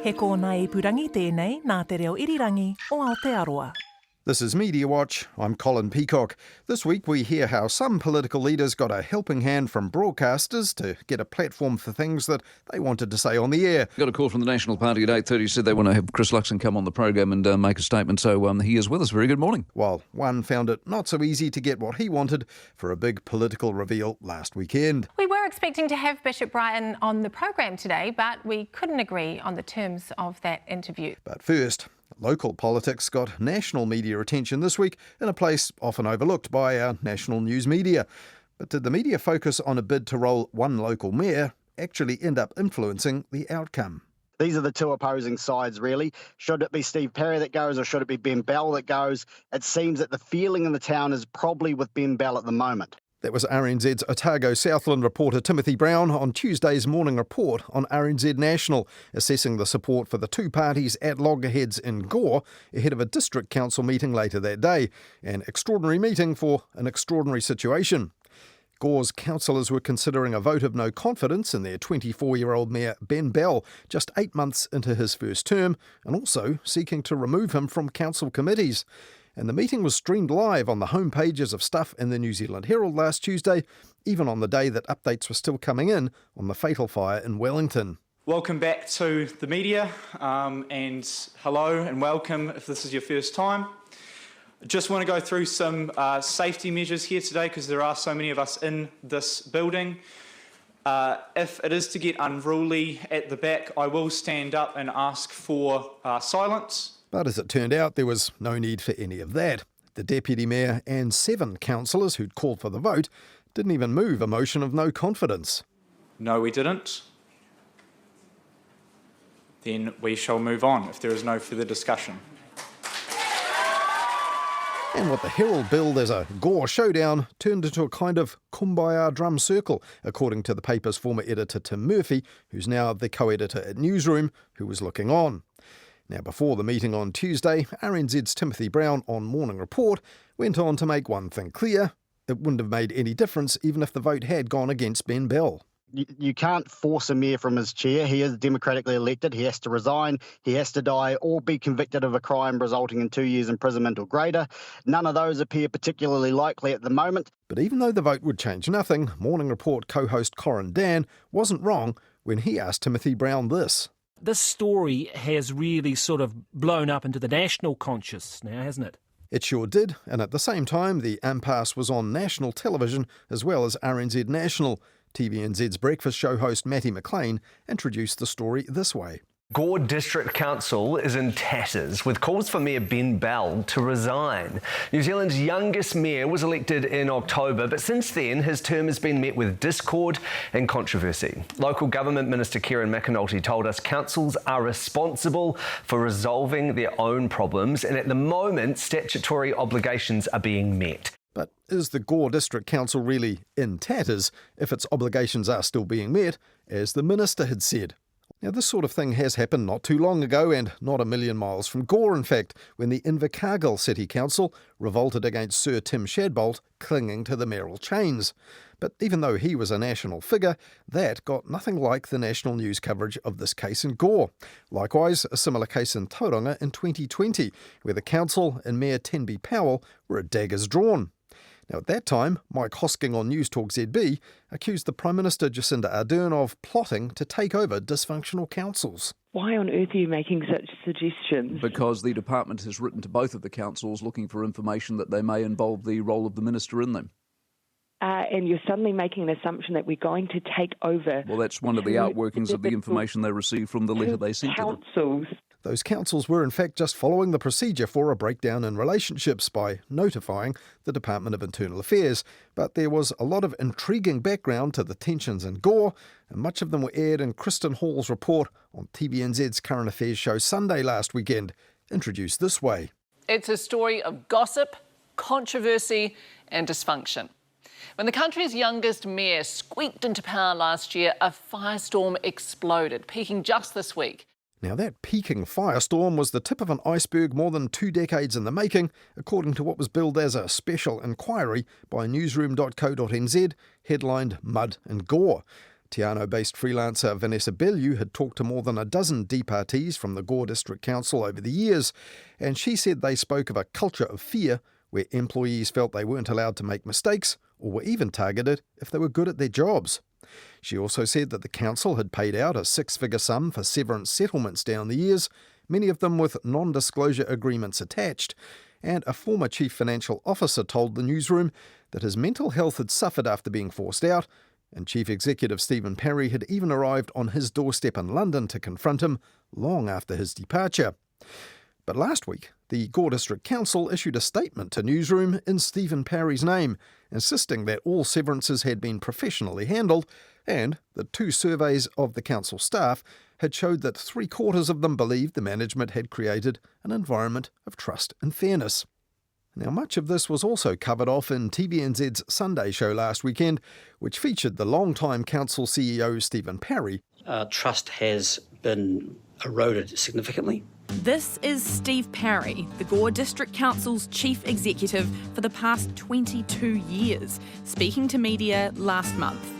He kōna ipurangi tēnei nā te reo irirangi o Aotearoa. This is Mediawatch. I'm Colin Peacock. This week we hear how some political leaders got a helping hand from broadcasters to get a platform for things that they wanted to say on the air. Got a call from the National Party at 8:30, said they want to have Chris Luxon come on the program and make a statement, so he is with us. Very good morning. While one found it not so easy to get what he wanted for a big political reveal last weekend. We were expecting to have Bishop Brighton on the program today, but we couldn't agree on the terms of that interview. But first, local politics got national media attention this week in a place often overlooked by our national news media. But did the media focus on a bid to roll one local mayor actually end up influencing the outcome? These are the two opposing sides, really. Should it be Steve Perry that goes or should it be Ben Bell that goes? It seems that the feeling in the town is probably with Ben Bell at the moment. That was RNZ's Otago Southland reporter Timothy Brown on Tuesday's morning report on RNZ National, assessing the support for the two parties at loggerheads in Gore ahead of a district council meeting later that day. An extraordinary meeting for an extraordinary situation. Gore's councillors were considering a vote of no confidence in their 24-year-old mayor Ben Bell just 8 months into his first term, and also seeking to remove him from council committees. And the meeting was streamed live on the home pages of Stuff in the New Zealand Herald last Tuesday, even on the day that updates were still coming in on the fatal fire in Wellington. Welcome back to the media, and hello and welcome if this is your first time. I just want to go through some safety measures here today because there are so many of us in this building. If it is to get unruly at the back, I will stand up and ask for silence. But as it turned out, there was no need for any of that. The Deputy Mayor and 7 councillors who'd called for the vote didn't even move a motion of no confidence. No, we didn't. Then we shall move on if there is no further discussion. And what the Herald billed as a Gore showdown turned into a kind of kumbaya drum circle, according to the paper's former editor Tim Murphy, who's now the co-editor at Newsroom, who was looking on. Now, before the meeting on Tuesday, RNZ's Timothy Brown on Morning Report went on to make one thing clear: it wouldn't have made any difference even if the vote had gone against Ben Bell. You can't force a mayor from his chair. He is democratically elected. He has to resign. He has to die or be convicted of a crime resulting in 2 years imprisonment or greater. None of those appear particularly likely at the moment. But even though the vote would change nothing, Morning Report co-host Corin Dan wasn't wrong when he asked Timothy Brown this. This story has really sort of blown up into the national conscious now, hasn't it? It sure did, and at the same time, the impasse was on national television as well as RNZ National. TVNZ's breakfast show host Matty McLean introduced the story this way. Gore District Council is in tatters, with calls for Mayor Ben Bell to resign. New Zealand's youngest mayor was elected in October, but since then his term has been met with discord and controversy. Local Government Minister Kieran McAnulty told us councils are responsible for resolving their own problems, and at the moment statutory obligations are being met. But is the Gore District Council really in tatters if its obligations are still being met, as the Minister had said? Now, this sort of thing has happened not too long ago, and not a million miles from Gore, in fact, when the Invercargill City Council revolted against Sir Tim Shadbolt clinging to the mayoral chains. But even though he was a national figure, that got nothing like the national news coverage of this case in Gore. Likewise, a similar case in Tauranga in 2020, where the council and Mayor Tenby Powell were at daggers drawn. Now, at that time, Mike Hosking on News Talk ZB accused the Prime Minister Jacinda Ardern of plotting to take over dysfunctional councils. Why on earth are you making such suggestions? Because the department has written to both of the councils looking for information that they may involve the role of the minister in them. And you're suddenly making an assumption that we're going to take over. Well, that's one of the outworkings of the information they received from the letter they sent to them. Those councils were in fact just following the procedure for a breakdown in relationships by notifying the Department of Internal Affairs. But there was a lot of intriguing background to the tensions in Gore, and much of them were aired in Kristen Hall's report on TVNZ's Current Affairs show Sunday last weekend, introduced this way. It's a story of gossip, controversy and dysfunction. When the country's youngest mayor squeaked into power last year, a firestorm exploded, peaking just this week. Now, that peaking firestorm was the tip of an iceberg more than 2 decades in the making, according to what was billed as a special inquiry by newsroom.co.nz, headlined Mud and Gore. Tiano-based freelancer Vanessa Bellew had talked to more than a dozen departees from the Gore District Council over the years, and she said they spoke of a culture of fear where employees felt they weren't allowed to make mistakes or were even targeted if they were good at their jobs. She also said that the council had paid out a six-figure sum for severance settlements down the years, many of them with non-disclosure agreements attached, and a former chief financial officer told the newsroom that his mental health had suffered after being forced out, and Chief Executive Stephen Parry had even arrived on his doorstep in London to confront him long after his departure. But last week, the Gore District Council issued a statement to Newsroom in Stephen Parry's name, insisting that all severances had been professionally handled and that 2 surveys of the council staff had showed that 3/4 of them believed the management had created an environment of trust and fairness. Now, much of this was also covered off in TVNZ's Sunday show last weekend, which featured the long-time council CEO Stephen Parry. Trust has been eroded significantly. This is Steve Parry, the Gore District Council's chief executive for the past 22 years, speaking to media last month.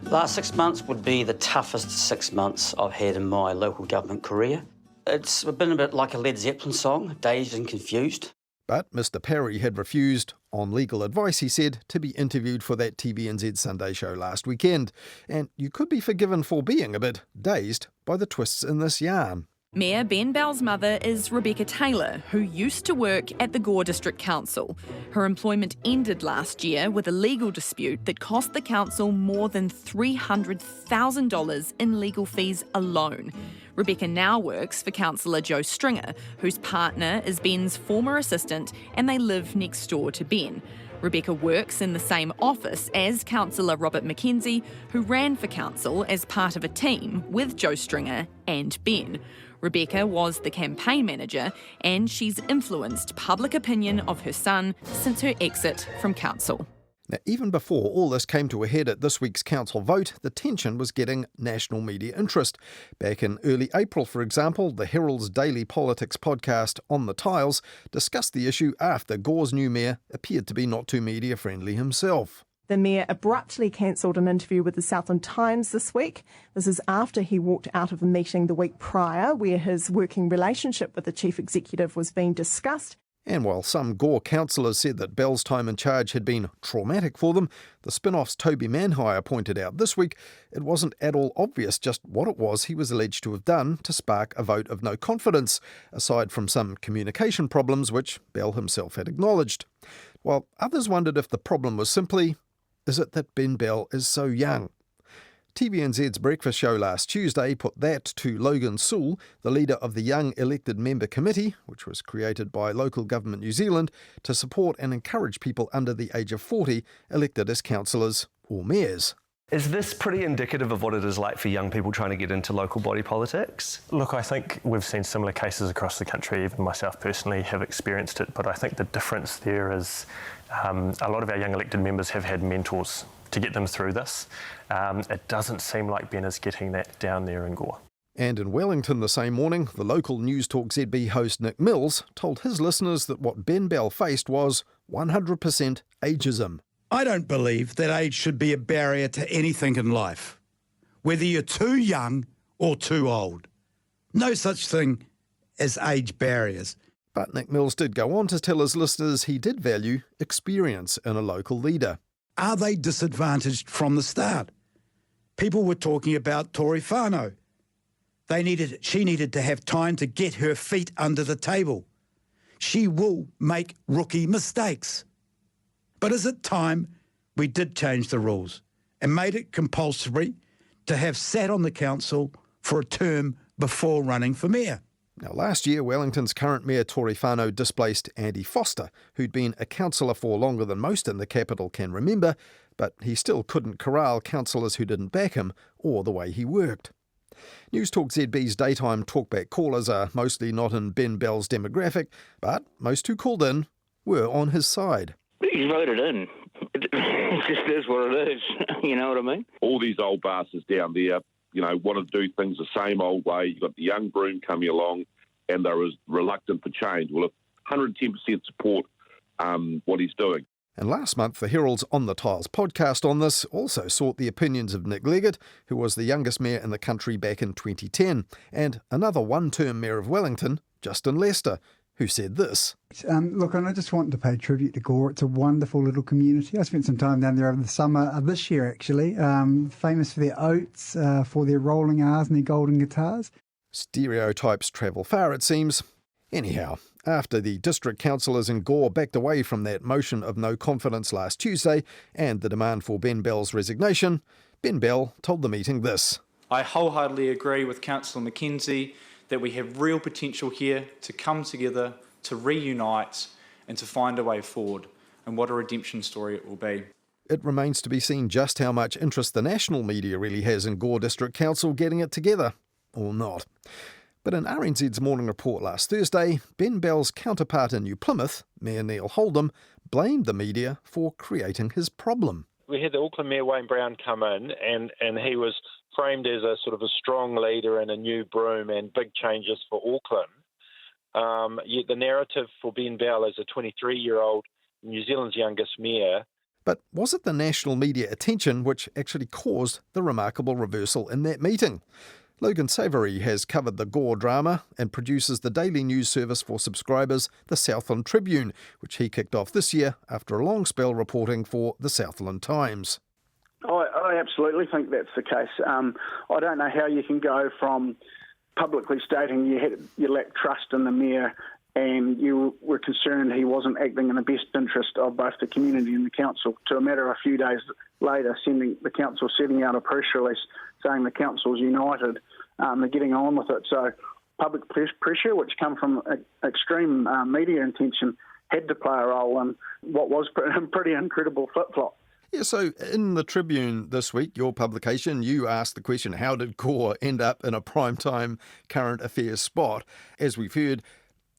The last 6 months would be the toughest 6 months I've had in my local government career. It's been a bit like a Led Zeppelin song, dazed and confused. But Mr Parry had refused, on legal advice he said, to be interviewed for that TVNZ Sunday show last weekend. And you could be forgiven for being a bit dazed by the twists in this yarn. Mayor Ben Bell's mother is Rebecca Taylor, who used to work at the Gore District Council. Her employment ended last year with a legal dispute that cost the council more than $300,000 in legal fees alone. Rebecca now works for councillor Joe Stringer, whose partner is Ben's former assistant, and they live next door to Ben. Rebecca works in the same office as councillor Robert McKenzie, who ran for council as part of a team with Joe Stringer and Ben. Rebecca was the campaign manager, and she's influenced public opinion of her son since her exit from council. Now, even before all this came to a head at this week's council vote, the tension was getting national media interest. Back in early April, for example, the Herald's daily politics podcast On the Tiles discussed the issue after Gore's new mayor appeared to be not too media-friendly himself. The mayor abruptly cancelled an interview with the Southland Times this week. This is after he walked out of a meeting the week prior where his working relationship with the chief executive was being discussed. And while some Gore councillors said that Bell's time in charge had been traumatic for them, the Spin-Off's Toby Manhire pointed out this week it wasn't at all obvious just what it was he was alleged to have done to spark a vote of no confidence, aside from some communication problems which Bell himself had acknowledged. While others wondered if the problem was simply, is it that Ben Bell is so young? TVNZ's breakfast show last Tuesday put that to Logan Sewell, the leader of the Young Elected Member Committee, which was created by Local Government New Zealand to support and encourage people under the age of 40 elected as councillors or mayors. Is this pretty indicative of what it is like for young people trying to get into local body politics? Look, I think we've seen similar cases across the country. Even myself personally have experienced it, but I think the difference there is a lot of our young elected members have had mentors to get them through this. It doesn't seem like Ben is getting that down there in Gore. And in Wellington the same morning, the local News Talk ZB host Nick Mills told his listeners that what Ben Bell faced was 100% ageism. I don't believe that age should be a barrier to anything in life, whether you're too young or too old. No such thing as age barriers. But Nick Mills did go on to tell his listeners he did value experience in a local leader. Are they disadvantaged from the start? People were talking about Tory Whānau. She needed to have time to get her feet under the table. She will make rookie mistakes. But is it time we did change the rules and made it compulsory to have sat on the council for a term before running for mayor? Now, last year, Wellington's current mayor, Tory Whānau, displaced Andy Foster, who'd been a councillor for longer than most in the capital can remember, but he still couldn't corral councillors who didn't back him or the way he worked. News Talk ZB's daytime talkback callers are mostly not in Ben Bell's demographic, but most who called in were on his side. He's voted in. It just is what it is. You know what I mean? All these old bastards down there, want to do things the same old way. You've got the young broom coming along, and they're as reluctant to change. Well, if 110% support what he's doing. And last month, the Herald's On the Tiles podcast on this also sought the opinions of Nick Leggett, who was the youngest mayor in the country back in 2010, and another one-term mayor of Wellington, Justin Lester, who said this. Look, and I just want to pay tribute to Gore. It's a wonderful little community. I spent some time down there over the summer, this year actually, famous for their oats, for their rolling R's and their golden guitars. Stereotypes travel far, it seems. Anyhow, after the district councillors in Gore backed away from that motion of no confidence last Tuesday and the demand for Ben Bell's resignation, Ben Bell told the meeting this. I wholeheartedly agree with Councillor McKenzie that we have real potential here to come together, to reunite and to find a way forward, and what a redemption story it will be. It remains to be seen just how much interest the national media really has in Gore District Council getting it together, or not. But in RNZ's morning report last Thursday, Ben Bell's counterpart in New Plymouth, Mayor Neil Holdham, blamed the media for creating his problem. We had the Auckland Mayor Wayne Brown come in and he was framed as a sort of a strong leader and a new broom and big changes for Auckland. Yet the narrative for Ben Bell as a 23-year-old New Zealand's youngest mayor. But was it the national media attention which actually caused the remarkable reversal in that meeting? Logan Savoury has covered the Gore drama and produces the daily news service for subscribers, the Southland Tribune, which he kicked off this year after a long spell reporting for the Southland Times. I absolutely think that's the case. I don't know how you can go from publicly stating you lack trust in the mayor and you were concerned he wasn't acting in the best interest of both the community and the council, to a matter of a few days later the council setting out a press release saying the council's united, they're getting on with it. So public pressure, which come from extreme media intention, had to play a role in what was a pretty incredible flip-flop. Yeah, so in the Tribune this week, your publication, you asked the question, how did Gore end up in a primetime current affairs spot? As we've heard,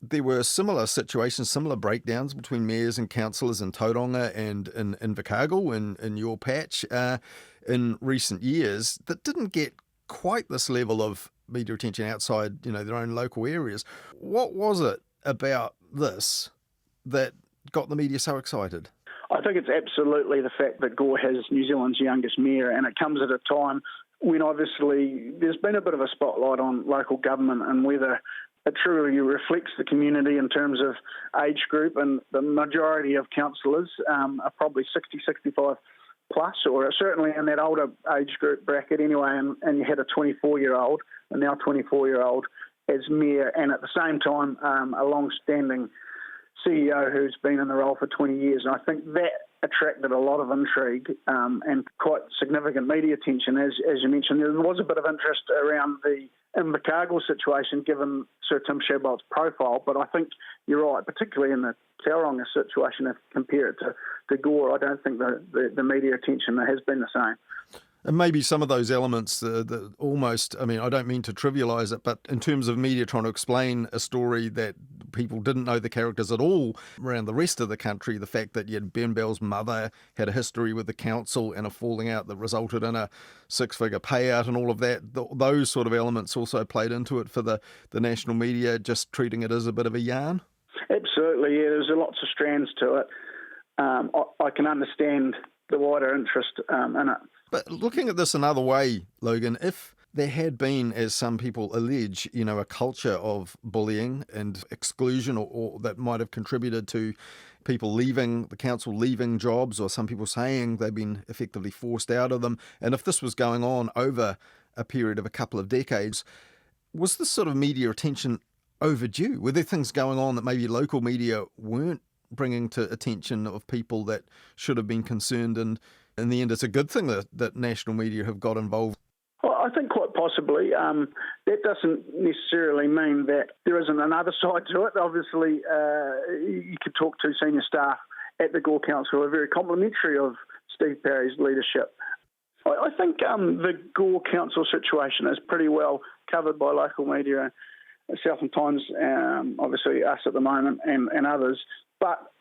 there were similar situations, similar breakdowns between mayors and councillors in Tauranga and in Invercargill in your patch in recent years that didn't get quite this level of media attention outside, their own local areas. What was it about this that got the media so excited? I think it's absolutely the fact that Gore has New Zealand's youngest mayor, and it comes at a time when obviously there's been a bit of a spotlight on local government and whether it truly reflects the community in terms of age group, and the majority of councillors are probably 60, 65 plus, or certainly in that older age group bracket anyway, and you had a 24-year-old, and now 24-year-old as mayor, and at the same time a long-standing CEO who's been in the role for 20 years. And I think that attracted a lot of intrigue and quite significant media attention. As you mentioned, there was a bit of interest around the Invercargill situation given Sir Tim Shabolt's profile, but I think you're right, particularly in the Tauranga situation, if you compare it to Gore, I don't think the media attention has been the same. And maybe some of those elements, almost, I don't mean to trivialise it, but in terms of media trying to explain a story that people didn't know the characters at all around the rest of the country, the fact that Ben Bell's mother had a history with the council and a falling out that resulted in a six-figure payout and all of that, those sort of elements also played into it for the national media, just treating it as a bit of a yarn? Absolutely, yeah, there's lots of strands to it. I can understand the wider interest in it. But looking at this another way, Logan, if there had been, as some people allege, a culture of bullying and exclusion or that might have contributed to people leaving the council, leaving jobs, or some people saying they've been effectively forced out of them, and if this was going on over a period of a couple of decades, was this sort of media attention overdue? Were there things going on that maybe local media weren't bringing to attention of people that should have been concerned, and in the end it's a good thing that national media have got involved? Well, I think quite possibly. That doesn't necessarily mean that there isn't another side to it. Obviously, you could talk to senior staff at the Gore Council who are very complimentary of Steve Parry's leadership. I think the Gore Council situation is pretty well covered by local media, Southland Times, obviously us at the moment, and others. But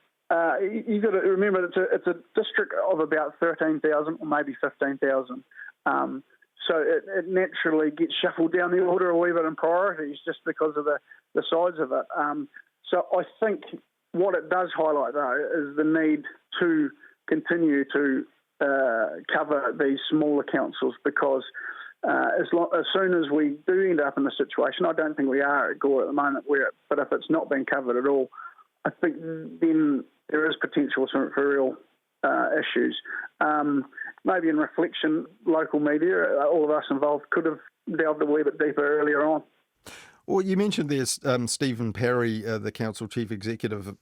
you've got to remember it's a district of about 13,000 or maybe 15,000. So it naturally gets shuffled down the order a wee bit in priorities just because of the size of it. So I think what it does highlight, though, is the need to continue to cover these smaller councils, because as soon as we do end up in the situation, I don't think we are at Gore at the moment, but if it's not being covered at all, I think then there is potential for real issues. Maybe in reflection, local media, all of us involved, could have delved a wee bit deeper earlier on. Well, you mentioned there's Stephen Parry, the council chief executive,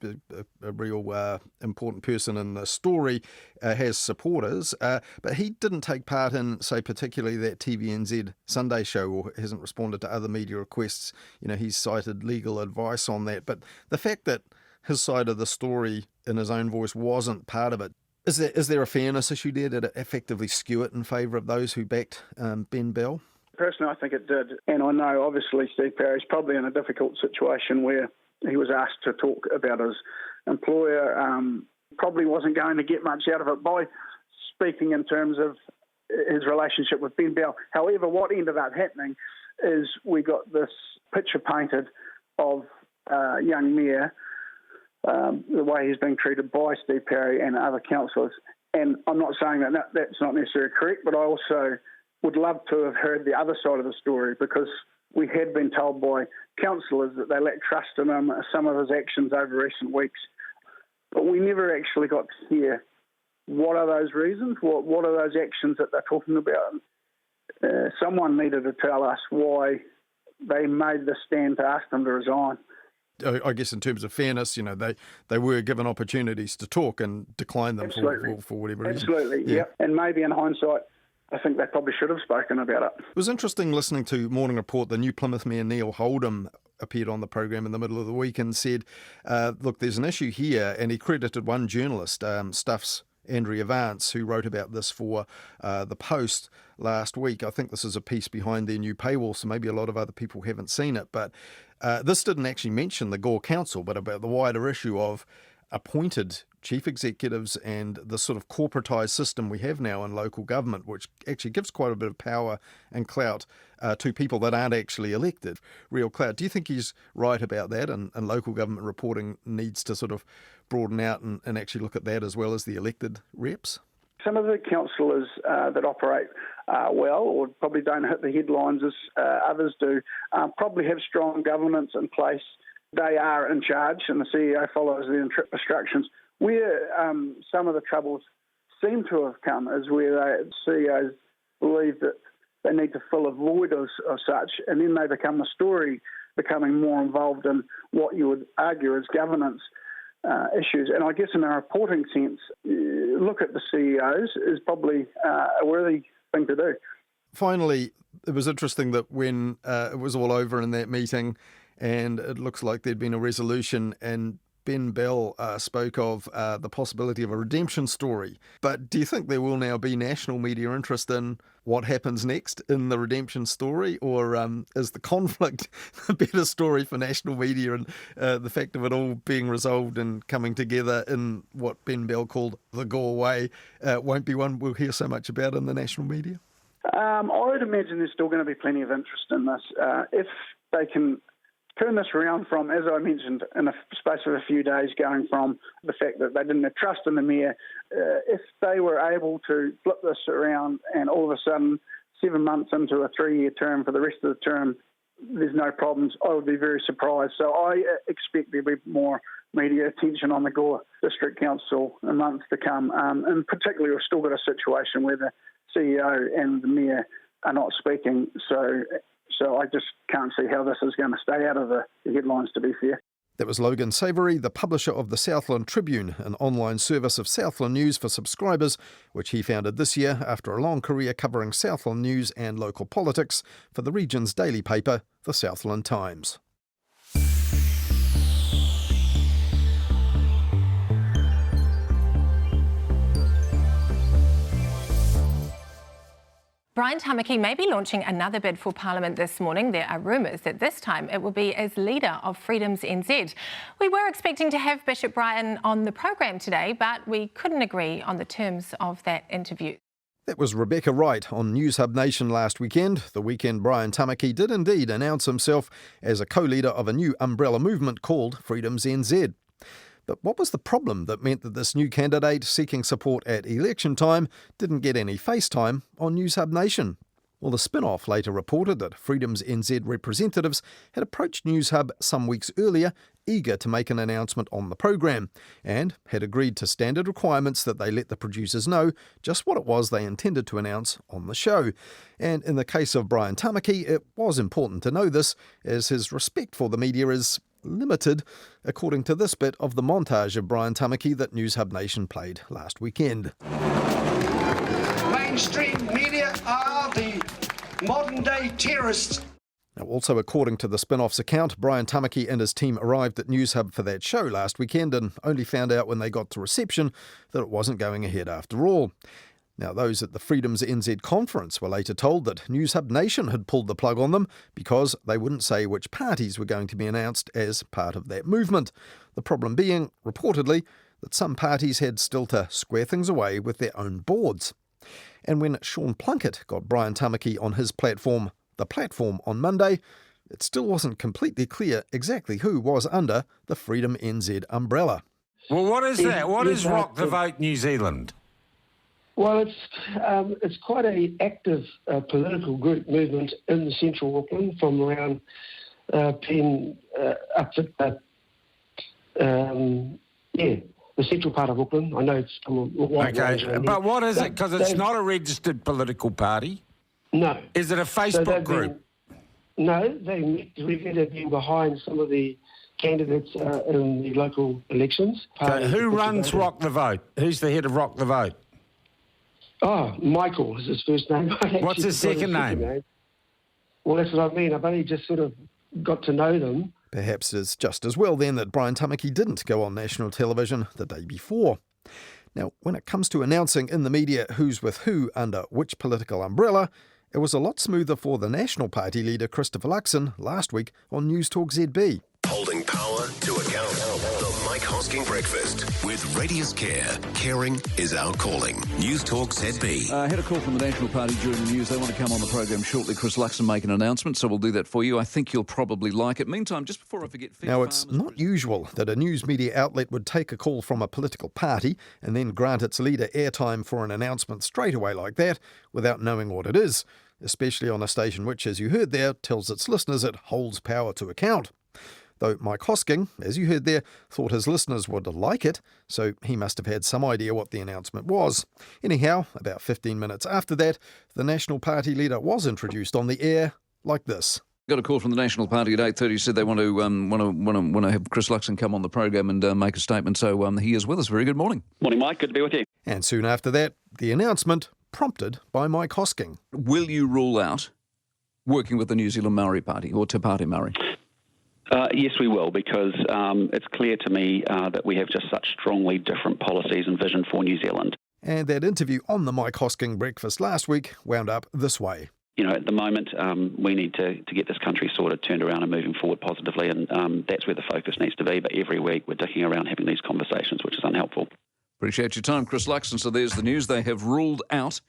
a real important person in the story, has supporters, but he didn't take part in, say, particularly that TVNZ Sunday show, or hasn't responded to other media requests. You know, he's cited legal advice on that. But the fact that his side of the story in his own voice wasn't part of it, is there a fairness issue there? Did it effectively skew it in favour of those who backed Ben Bell? Personally, I think it did. And I know, obviously, Steve Parry's probably in a difficult situation where he was asked to talk about his employer. Probably wasn't going to get much out of it by speaking in terms of his relationship with Ben Bell. However, what ended up happening is we got this picture painted of young Mayor, the way he's being treated by Steve Parry and other councillors. And I'm not saying that that's not necessarily correct, but I also would love to have heard the other side of the story, because we had been told by councillors that they lacked trust in him, some of his actions over recent weeks. But we never actually got to hear what are those reasons, what are those actions that they're talking about. Someone needed to tell us why they made the stand to ask them to resign. I guess in terms of fairness, you know, they were given opportunities to talk and declined them for whatever reason. Absolutely, yeah. And maybe in hindsight, I think they probably should have spoken about it. It was interesting listening to Morning Report. The new Plymouth Mayor Neil Holdham appeared on the program in the middle of the week and said, look, there's an issue here, and he credited one journalist, Stuff's Andrea Vance, who wrote about this for The Post last week. I think this is a piece behind their new paywall, so maybe a lot of other people haven't seen it. But this didn't actually mention the Gore Council, but about the wider issue of appointed chief executives and the sort of corporatised system we have now in local government, which actually gives quite a bit of power and clout to people that aren't actually elected. Real clout. Do you think he's right about that, and local government reporting needs to sort of broaden out and actually look at that as well as the elected reps? Some of the councillors that operate well, or probably don't hit the headlines as others do, probably have strong governance in place. They are in charge, and the CEO follows the instructions. Where some of the troubles seem to have come is where the CEOs believe that they need to fill a void of such, and then they become the story, becoming more involved in what you would argue is governance issues. And I guess in a reporting sense, look at the CEOs is probably a worthy thing to do. Finally, it was interesting that when it was all over in that meeting and it looks like there'd been a resolution, and Ben Bell spoke of the possibility of a redemption story. But do you think there will now be national media interest in what happens next in the redemption story? Or is the conflict a better story for national media, and the fact of it all being resolved and coming together in what Ben Bell called the Gore way won't be one we'll hear so much about in the national media? I would imagine there's still going to be plenty of interest in this. If they can turn this around from, as I mentioned, in a space of a few days, going from the fact that they didn't have trust in the mayor, if they were able to flip this around and all of a sudden 7 months into a 3-year term for the rest of the term, there's no problems, I would be very surprised. So I expect there'll be more media attention on the Gore District Council in months to come. And particularly, we've still got a situation where the CEO and the mayor are not speaking. So I just can't see how this is going to stay out of the headlines, to be fair. That was Logan Savoury, the publisher of the Southland Tribune, an online service of Southland news for subscribers, which he founded this year after a long career covering Southland news and local politics for the region's daily paper, the Southland Times. Brian Tamaki may be launching another bid for Parliament this morning. There are rumours that this time it will be as leader of Freedom's NZ. We were expecting to have Bishop Brian on the program today, but we couldn't agree on the terms of that interview. That was Rebecca Wright on News Hub Nation last weekend. The weekend Brian Tamaki did indeed announce himself as a co-leader of a new umbrella movement called Freedom's NZ. But what was the problem that meant that this new candidate seeking support at election time didn't get any face time on News Hub Nation? Well, the spin-off later reported that Freedom's NZ representatives had approached News Hub some weeks earlier, eager to make an announcement on the program, and had agreed to standard requirements that they let the producers know just what it was they intended to announce on the show. And in the case of Brian Tamaki, it was important to know this, as his respect for the media is limited, according to this bit of the montage of Brian Tamaki that News Hub Nation played last weekend. Mainstream media are the modern-day terrorists. Now, also according to the spin-off's account, Brian Tamaki and his team arrived at News Hub for that show last weekend and only found out when they got to reception that it wasn't going ahead after all. Now, those at the Freedom's NZ conference were later told that News Hub Nation had pulled the plug on them because they wouldn't say which parties were going to be announced as part of that movement. The problem being, reportedly, that some parties had still to square things away with their own boards. And when Sean Plunkett got Brian Tamaki on his platform, The Platform, on Monday, it still wasn't completely clear exactly who was under the Freedom NZ umbrella. Well, what is that? What is Rock the Vote New Zealand? Well, it's quite an active political group movement in central Auckland from around Penn up to the central part of Auckland. I know it's from a wide range. Okay, but what is it? Because it's not a registered political party. No. Is it a Facebook group? No, they've been behind some of the candidates in the local elections. So who runs Rock the Vote? Who's the head of Rock the Vote? Oh, Michael is his first name. What's his second name? Well, that's what I mean. I've only just sort of got to know them. Perhaps it's just as well then that Brian Tamaki didn't go on national television the day before. Now, when it comes to announcing in the media who's with who under which political umbrella, it was a lot smoother for the National Party leader Christopher Luxon last week on News Talk ZB. Holding power to account. The Mike Hosking Breakfast. With Radius Care. Caring is our calling. News Talk ZB. I had a call from the National Party during the news. They want to come on the program shortly. Chris Luxon make an announcement, so we'll do that for you. I think you'll probably like it. Meantime, just before I forget... Now, it's not usual that a news media outlet would take a call from a political party and then grant its leader airtime for an announcement straight away like that without knowing what it is, especially on a station which, as you heard there, tells its listeners it holds power to account. Though Mike Hosking, as you heard there, thought his listeners would like it, so he must have had some idea what the announcement was. Anyhow, about 15 minutes after that, the National Party leader was introduced on the air like this. Got a call from the National Party at 8:30. Said they want to have Chris Luxon come on the program and make a statement. So he is with us. Very good morning. Morning, Mike. Good to be with you. And soon after that, the announcement prompted by Mike Hosking. Will you rule out working with the New Zealand Maori Party or Te Pāti Maori? Yes, we will, because it's clear to me that we have just such strongly different policies and vision for New Zealand. And that interview on the Mike Hosking Breakfast last week wound up this way. You know, at the moment, we need to get this country sort of turned around and moving forward positively, and that's where the focus needs to be. But every week we're dicking around having these conversations, which is unhelpful. Appreciate your time, Chris Luxon. So there's the news. They have ruled out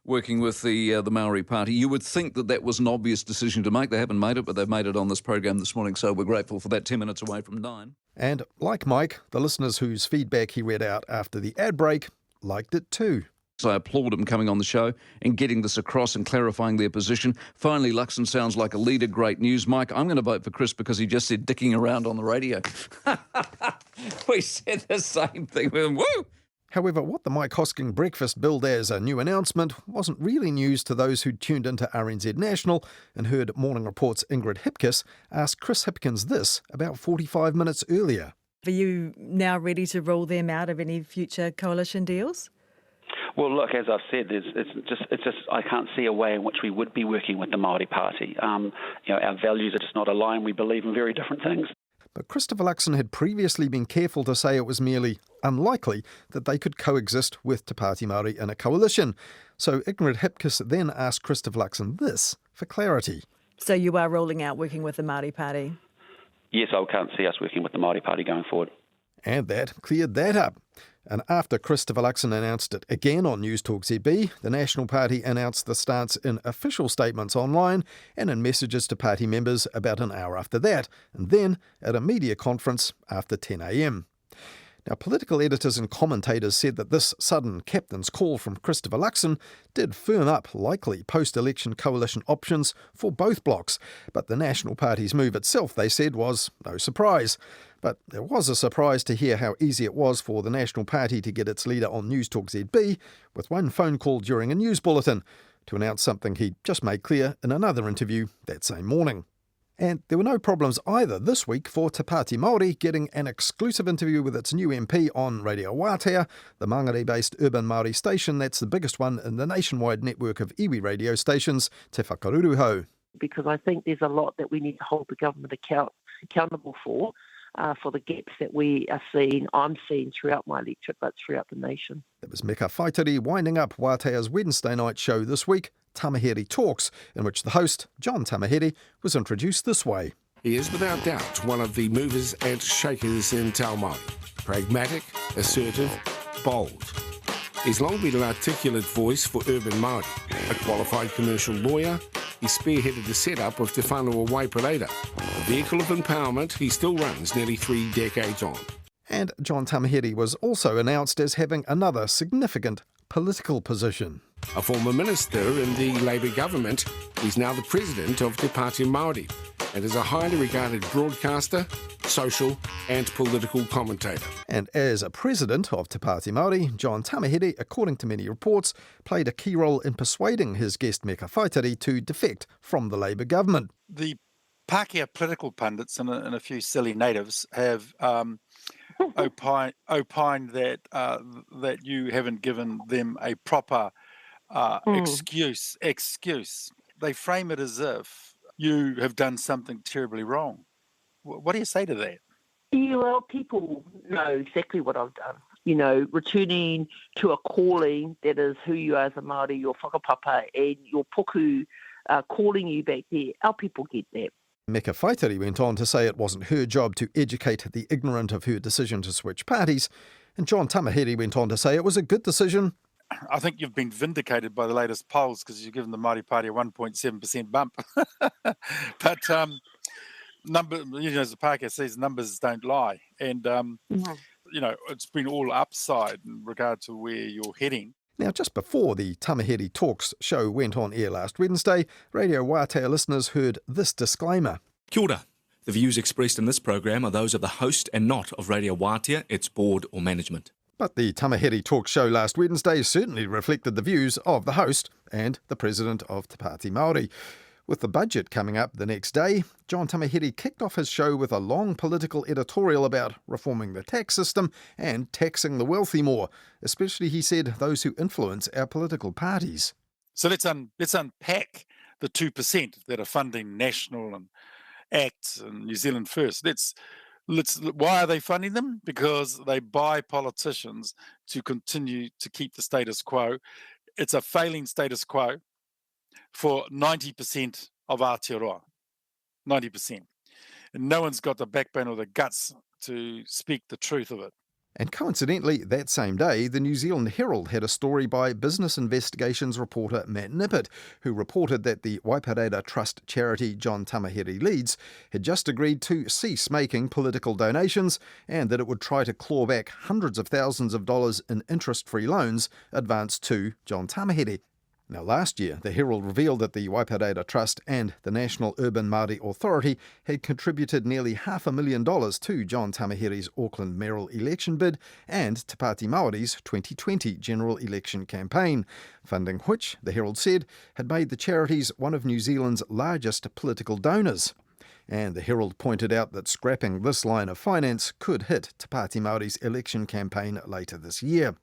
working with the Maori Party. You would think that was an obvious decision to make. They haven't made it, but they've made it on this program this morning, so we're grateful for that. 10 minutes away from 9. And like Mike, the listeners whose feedback he read out after the ad break liked it too. So I applaud them coming on the show and getting this across and clarifying their position. Finally, Luxon sounds like a leader. Great news. Mike, I'm going to vote for Chris because he just said dicking around on the radio. We said the same thing with him. Woo! However, what the Mike Hosking Breakfast billed as a new announcement wasn't really news to those who tuned into RNZ National and heard Morning Report's Ingrid Hipkiss ask Chris Hipkins this about 45 minutes earlier. Are you now ready to rule them out of any future coalition deals? Well, look, as I've said, it's just I can't see a way in which we would be working with the Māori Party. Our values are just not aligned. We believe in very different things. But Christopher Luxon had previously been careful to say it was merely unlikely that they could coexist with Te Pāti Māori in a coalition. So Ingrid Hipkiss then asked Christopher Luxon this for clarity. So you are ruling out working with the Māori Party? Yes, I can't see us working with the Māori Party going forward. And that cleared that up. And after Christopher Luxon announced it again on News Talk ZB, the National Party announced the stance in official statements online and in messages to party members about an hour after that, and then at a media conference after 10 a.m. Now, political editors and commentators said that this sudden captain's call from Christopher Luxon did firm up likely post-election coalition options for both blocs, but the National Party's move itself, they said, was no surprise. But there was a surprise to hear how easy it was for the National Party to get its leader on News Talk ZB with one phone call during a news bulletin to announce something he'd just made clear in another interview that same morning. And there were no problems either this week for Te Pāti Māori getting an exclusive interview with its new MP on Radio Wātea, the Mangere-based urban Māori station that's the biggest one in the nationwide network of iwi radio stations, Te Whakaruruhau. Because I think there's a lot that we need to hold the government accountable for the gaps that I'm seeing throughout my electorate, but throughout the nation. That was Meka Whaitiri winding up Wātea's Wednesday night show this week, Tamahere Talks, in which the host, John Tamahere, was introduced this way. He is without doubt one of the movers and shakers in Tau Māori. Pragmatic, assertive, bold. He's long been an articulate voice for urban Māori. A qualified commercial lawyer, he spearheaded the setup of Te Whanua Waipareta, a vehicle of empowerment he still runs nearly 3 decades on. And John Tamahere was also announced as having another significant political position. A former minister in the Labour government, he's now the president of Te Pāti Māori and is a highly regarded broadcaster, social and political commentator. And as a president of Te Pāti Māori, John Tamahere, according to many reports, played a key role in persuading his guest Meka Whaitiri to defect from the Labour government. The Pākehā political pundits and a few silly natives have opined that you haven't given them a proper excuse. They frame it as if you have done something terribly wrong. What do you say to that? Yeah, well, people know exactly what I've done. You know, returning to a calling that is who you are as a Māori, your whakapapa and your puku calling you back there. Our people get that. Meka Whaitiri went on to say it wasn't her job to educate the ignorant of her decision to switch parties, and John Tamahere went on to say it was a good decision. I think you've been vindicated by the latest polls because you've given the Māori Party a 1.7% bump. But as the Pākehā says, numbers don't lie. And, it's been all upside in regard to where you're heading. Now, just before the Tamahere Talks show went on air last Wednesday, Radio Wātea listeners heard this disclaimer. Kia ora. The views expressed in this program are those of the host and not of Radio Wātea, its board or management. But the Tamahere Talks show last Wednesday certainly reflected the views of the host and the president of Te Pāti Māori. With the budget coming up the next day, John Tamahere kicked off his show with a long political editorial about reforming the tax system and taxing the wealthy more, especially, he said, those who influence our political parties. So let's unpack the 2% that are funding National and ACT and New Zealand First. Why are they funding them? Because they buy politicians to continue to keep the status quo. It's a failing status quo for 90% of Aotearoa, 90%. And no one's got the backbone or the guts to speak the truth of it. And coincidentally, that same day, the New Zealand Herald had a story by Business Investigations reporter Matt Nippert, who reported that the Waipareta Trust charity John Tamahere leads had just agreed to cease making political donations and that it would try to claw back hundreds of thousands of dollars in interest-free loans advanced to John Tamahere. Now, last year, the Herald revealed that the Waipareta Trust and the National Urban Māori Authority had contributed nearly $500,000 to John Tamahere's Auckland mayoral election bid and Te Pāti Māori's 2020 general election campaign, funding which, the Herald said, had made the charities one of New Zealand's largest political donors. And the Herald pointed out that scrapping this line of finance could hit Te Pāti Māori's election campaign later this year.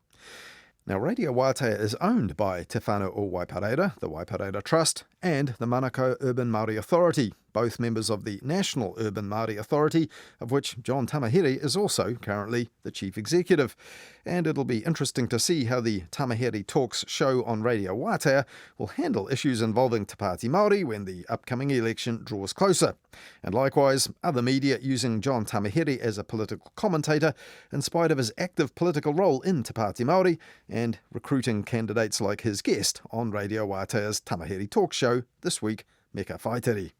Now, Radio Wātea is owned by Te Whanau o Waipareta, the Waipareta Trust, and the Manukau Urban Māori Authority, both members of the National Urban Māori Authority, of which John Tamahere is also currently the chief executive. And it'll be interesting to see how the Tamahere Talks show on Radio Wātea will handle issues involving Te Pāti Māori when the upcoming election draws closer. And likewise, other media using John Tamahere as a political commentator in spite of his active political role in Te Pāti Māori and recruiting candidates like his guest on Radio Wātea's Tamahere Talk show this week, Meka Whaitiri.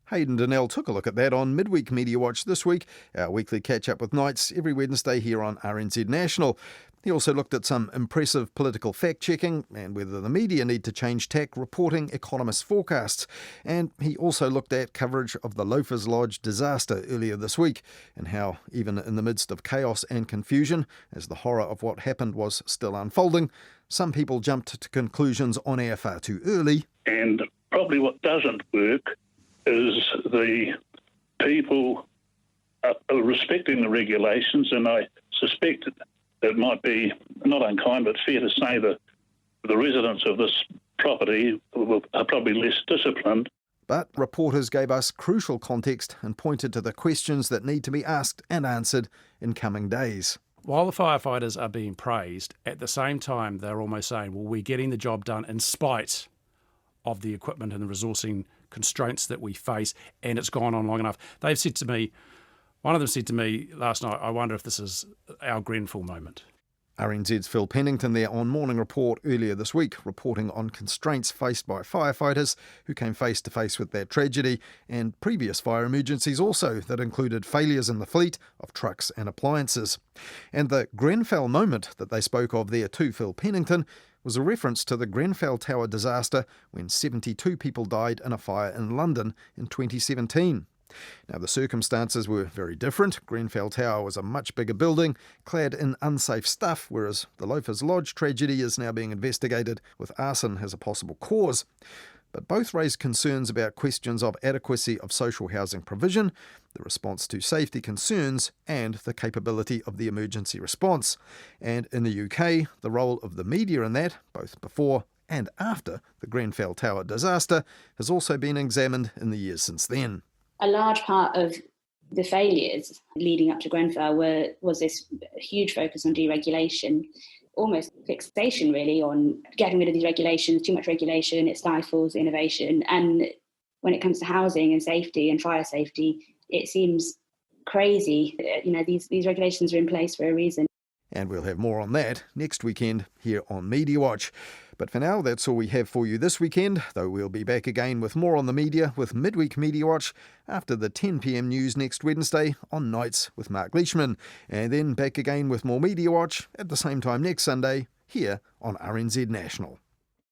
Hayden Donnell took a look at that on Midweek Mediawatch this week, our weekly catch-up with Knights every Wednesday here on RNZ National. He also looked at some impressive political fact-checking and whether the media need to change tack reporting economists' forecasts. And he also looked at coverage of the Loafers Lodge disaster earlier this week and how, even in the midst of chaos and confusion, as the horror of what happened was still unfolding, some people jumped to conclusions on air far too early. And probably what doesn't work is the people are respecting the regulations, and I suspect it might be not unkind but fair to say that the residents of this property are probably less disciplined. But reporters gave us crucial context and pointed to the questions that need to be asked and answered in coming days. While the firefighters are being praised, at the same time they're almost saying, well, we're getting the job done in spite of the equipment and the resourcing constraints that we face, and it's gone on long enough. They've said to me, one of them said to me last night, I wonder if this is our Grenfell moment. RNZ's Phil Pennington there on Morning Report earlier this week, reporting on constraints faced by firefighters who came face to face with that tragedy, and previous fire emergencies also that included failures in the fleet of trucks and appliances. And the Grenfell moment that they spoke of there too, Phil Pennington, was a reference to the Grenfell Tower disaster when 72 people died in a fire in London in 2017. Now, the circumstances were very different. Grenfell Tower was a much bigger building, clad in unsafe stuff, whereas the Loafers Lodge tragedy is now being investigated with arson as a possible cause. But both raised concerns about questions of adequacy of social housing provision, the response to safety concerns, and the capability of the emergency response. And in the UK, the role of the media in that, both before and after the Grenfell Tower disaster, has also been examined in the years since then. A large part of the failures leading up to Grenfell was this huge focus on deregulation, almost fixation really on getting rid of these regulations. Too much regulation, it stifles innovation. And when it comes to housing and safety and fire safety, it seems crazy. These regulations are in place for a reason. And we'll have more on that next weekend here on Mediawatch. But for now, that's all we have for you this weekend, though we'll be back again with more on the media with Midweek Mediawatch after the 10 p.m. news next Wednesday on Nights with Mark Leishman. And then back again with more Mediawatch at the same time next Sunday here on RNZ National.